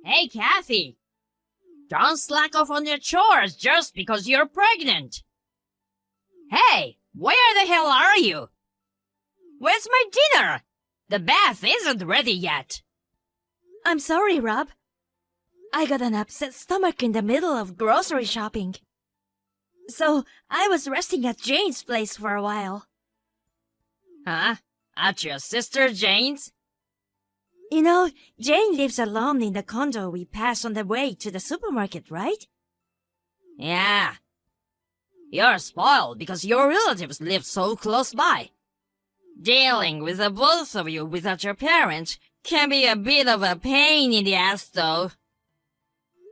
Hey, Kathy. Don't slack off on your chores just because you're pregnant. Hey, where the hell are you? Where's my dinner? The bath isn't ready yet. I'm sorry, Rob. I got an upset stomach in the middle of grocery shopping. So I was resting at Jane's place for a while. Huh? At your sister Jane's? You know, Jane lives alone in the condo we pass on the way to the supermarket, right? Yeah. You're spoiled because your relatives live so close by. Dealing with the both of you without your parents can be a bit of a pain in the ass, though.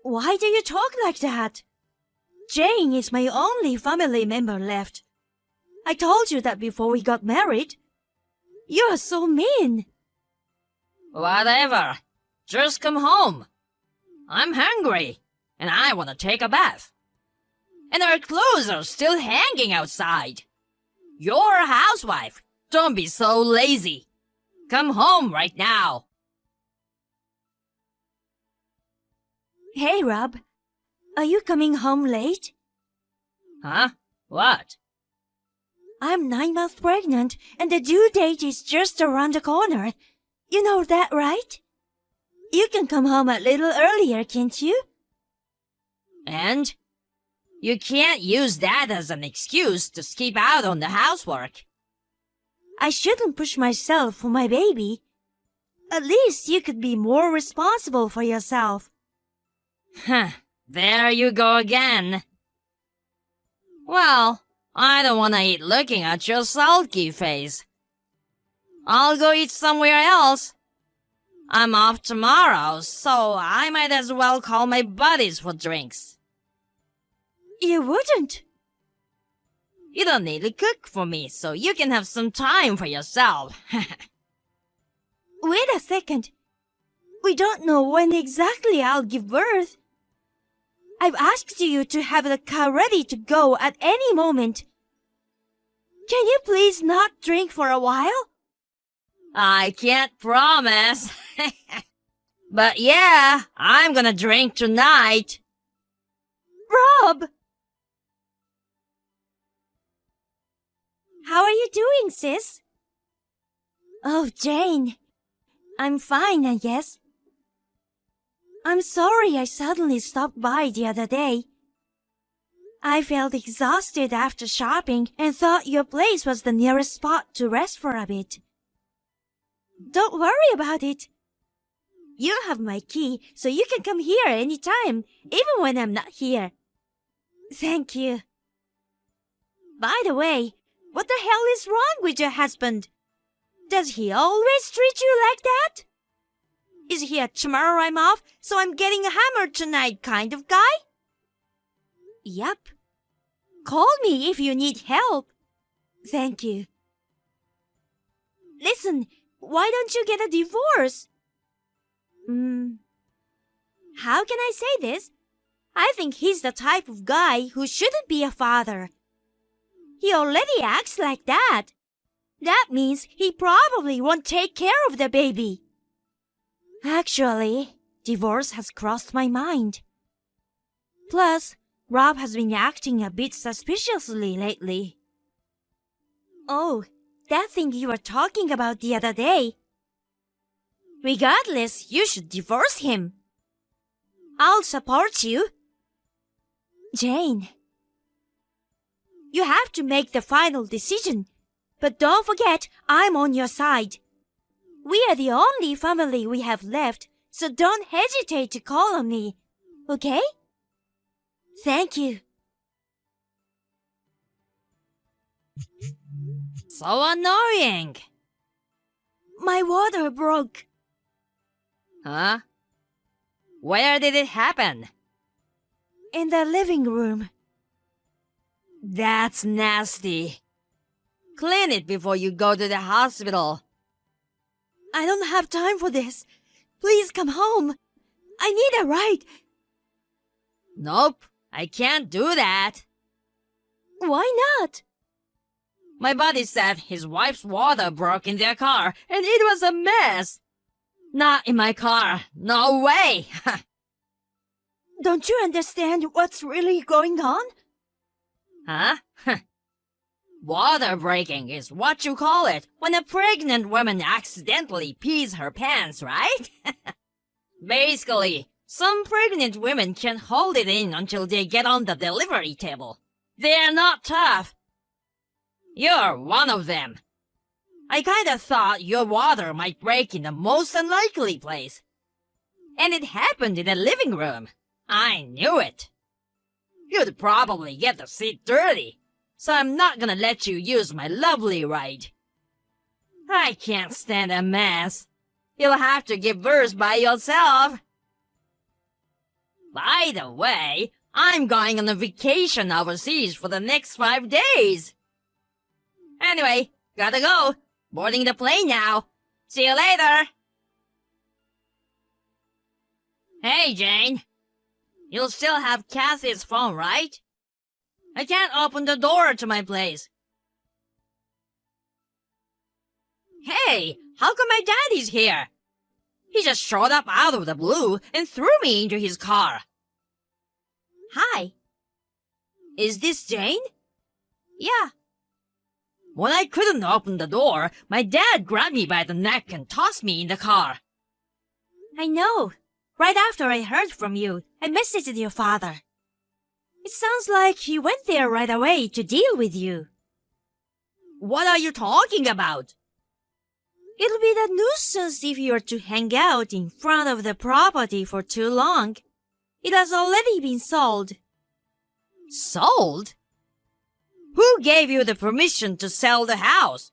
Why do you talk like that? Jane is my only family member left. I told you that before we got married. You are so mean. Whatever. Just come home. I'm hungry, and I want to take a bath. And our clothes are still hanging outside. You're a housewife. Don't be so lazy. Come home right now. Hey, Rob. Are you coming home late? Huh? What? I'm 9 months pregnant, and the due date is just around the corner. You know that, right? You can come home a little earlier, can't you? And? You can't use that as an excuse to skip out on the housework. I shouldn't push myself for my baby. At least you could be more responsible for yourself. Huh. There you go again. Well, I don't want to eat looking at your sulky face. I'll go eat somewhere else. I'm off tomorrow, so I might as well call my buddies for drinks. You wouldn't. You don't need to cook for me, so you can have some time for yourself. Wait a second. We don't know when exactly I'll give birth. I've asked you to have the car ready to go at any moment. Can you please not drink for a while? I can't promise. But yeah, I'm gonna drink tonight. Rob! How are you doing, sis? Oh, Jane. I'm fine, I guess. I'm sorry I suddenly stopped by the other day. I felt exhausted after shopping and thought your place was the nearest spot to rest for a bit. Don't worry about it. You have my key, so you can come here anytime, even when I'm not here. Thank you. By the way, what the hell is wrong with your husband? Does he always treat you like that? Is he a tomorrow I'm off, so I'm getting hammered tonight kind of guy? Yep. Call me if you need help. Thank you. Listen, why don't you get a divorce? How can I say this? I think he's the type of guy who shouldn't be a father. He already acts like that. That means he probably won't take care of the baby. Actually, divorce has crossed my mind. Plus, Rob has been acting a bit suspiciously lately. Oh, that thing you were talking about the other day. Regardless, you should divorce him. I'll support you. Jane. You have to make the final decision, but don't forget I'm on your side. We are the only family we have left, so don't hesitate to call on me, okay? Thank you. So annoying. My water broke. Huh? Where did it happen? In the living room. That's nasty. Clean it before you go to the hospital. I don't have time for this. Please come home. I need a ride. Nope, I can't do that. Why not? My buddy said his wife's water broke in their car and it was a mess. Not in my car. No way. Don't you understand what's really going on? Huh? Water breaking is what you call it when a pregnant woman accidentally pees her pants, right? Basically, some pregnant women can't hold it in until they get on the delivery table. They're not tough. You're one of them. I kinda thought your water might break in the most unlikely place. And it happened in the living room. I knew it. You'd probably get the seat dirty, so I'm not gonna let you use my lovely ride. I can't stand a mess. You'll have to give birth by yourself. By the way, I'm going on a vacation overseas for the next 5 days. Anyway, gotta go. Boarding the plane now. See you later. Hey, Jane. You'll still have Kathy's phone, right? I can't open the door to my place. Hey, how come my daddy's here? He just showed up out of the blue and threw me into his car. Hi. Is this Jane? Yeah. When I couldn't open the door, my dad grabbed me by the neck and tossed me in the car. I know. Right after I heard from you, I messaged your father. It sounds like he went there right away to deal with you. What are you talking about? It'll be the nuisance if you're to hang out in front of the property for too long. It has already been sold. Sold? Who gave you the permission to sell the house?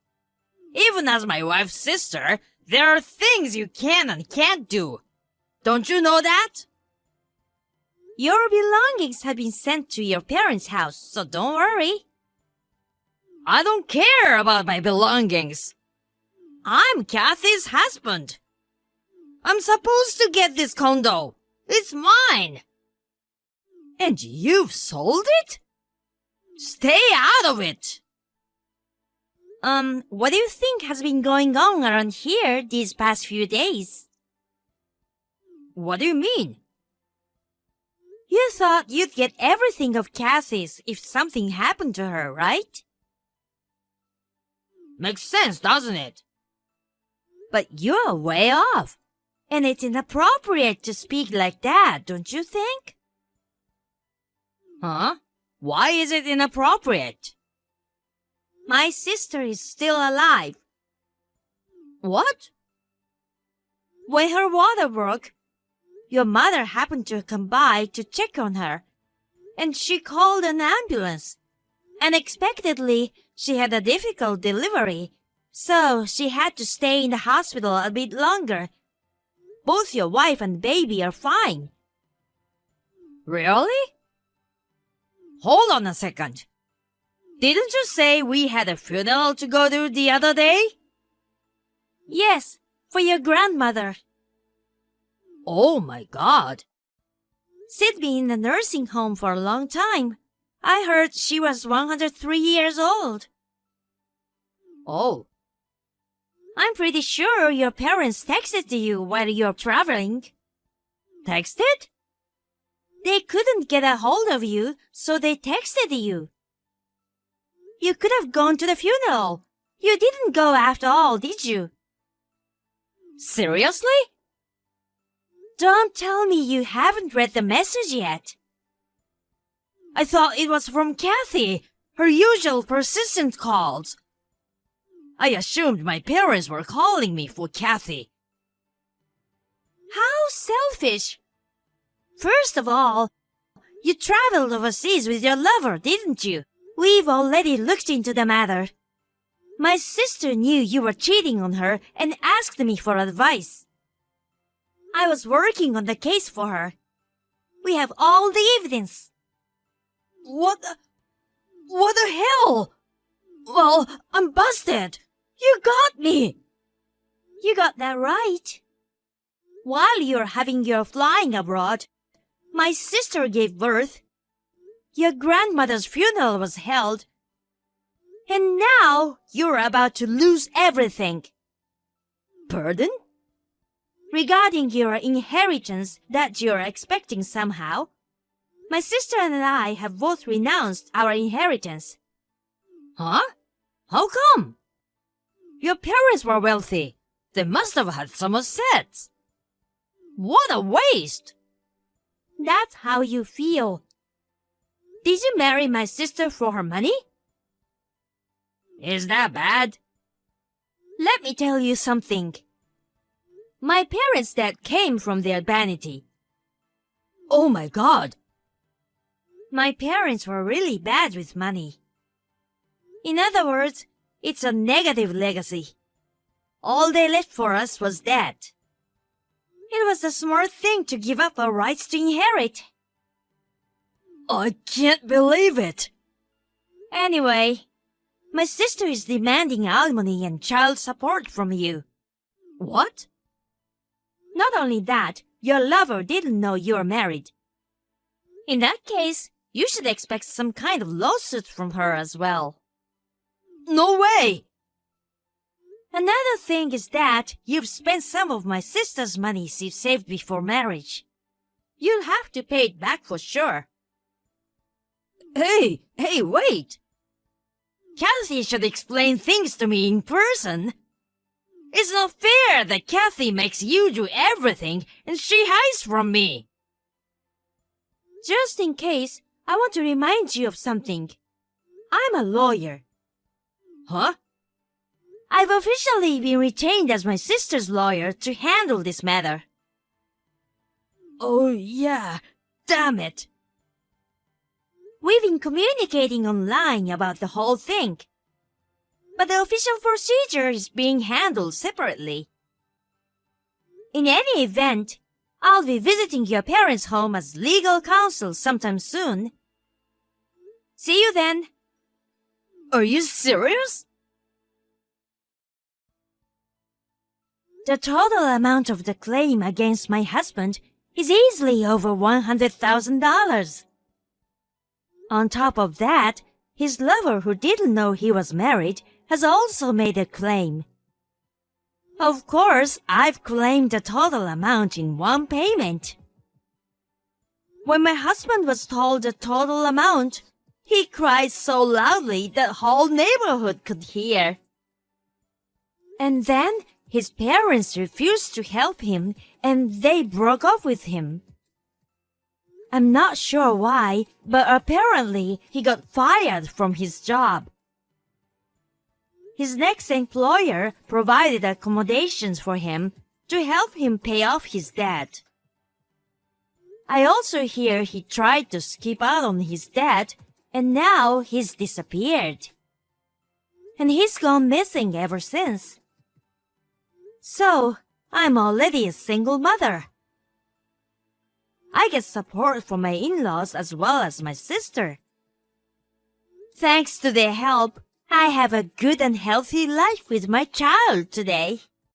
Even as my wife's sister, there are things you can and can't do. Don't you know that? Your belongings have been sent to your parents' house, so don't worry. I don't care about my belongings. I'm Kathy's husband. I'm supposed to get this condo. It's mine. And you've sold it? Stay out of it. What do you think has been going on around here these past few days? What do you mean? You thought you'd get everything of Kathy's if something happened to her, right? Makes sense, doesn't it? But you're way off. And it's inappropriate to speak like that, don't you think? Huh? Why is it inappropriate? My sister is still alive. What? When her water broke, your mother happened to come by to check on her, and she called an ambulance. Unexpectedly, she had a difficult delivery, so she had to stay in the hospital a bit longer. Both your wife and baby are fine. Really? Hold on a second. Didn't you say we had a funeral to go to the other day? Yes, for your grandmother. Oh my God. She'd been in a nursing home for a long time. I heard she was 103 years old. Oh. I'm pretty sure your parents texted you while you're traveling. Texted? They couldn't get a hold of you, so they texted you. You could have gone to the funeral. You didn't go after all, did you? Seriously? Don't tell me you haven't read the message yet. I thought it was from Kathy, her usual persistent calls. I assumed my parents were calling me for Kathy. How selfish. First of all, you traveled overseas with your lover, didn't you? We've already looked into the matter. My sister knew you were cheating on her and asked me for advice. I was working on the case for her. We have all the evidence. What the hell? Well, I'm busted. You got me. You got that right. While you're having your flying abroad, my sister gave birth. Your grandmother's funeral was held. And now you're about to lose everything. Pardon? Regarding your inheritance that you're expecting somehow, my sister and I have both renounced our inheritance. Huh? How come? Your parents were wealthy. They must have had some assets. What a waste! That's how you feel. Did you marry my sister for her money? Is that bad? Let me tell you something. My parents' debt came from their vanity. Oh my God! My parents were really bad with money. In other words, it's a negative legacy. All they left for us was debt. It was a smart thing to give up our rights to inherit. I can't believe it! Anyway, my sister is demanding alimony and child support from you. What? Not only that, your lover didn't know you were married. In that case, you should expect some kind of lawsuit from her as well. No way! Another thing is that you've spent some of my sister's money she saved before marriage. You'll have to pay it back for sure. Hey, wait! Kathy should explain things to me in person. It's not fair that Kathy makes you do everything and she hides from me. Just in case, I want to remind you of something. I'm a lawyer. Huh? I've officially been retained as my sister's lawyer to handle this matter. Oh yeah, damn it. We've been communicating online about the whole thing, but the official procedure is being handled separately. In any event, I'll be visiting your parents' home as legal counsel sometime soon. See you then. Are you serious? The total amount of the claim against my husband is easily over $100,000. On top of that, his lover who didn't know he was married has also made a claim. Of course, I've claimed the total amount in one payment. When my husband was told the total amount, he cried so loudly that the whole neighborhood could hear. And then his parents refused to help him and they broke up with him. I'm not sure why, but apparently he got fired from his job. His next employer provided accommodations for him to help him pay off his debt. I also hear he tried to skip out on his debt and now he's disappeared. And he's gone missing ever since. So, I'm already a single mother. I get support from my in-laws as well as my sister. Thanks to their help, I have a good and healthy life with my child today.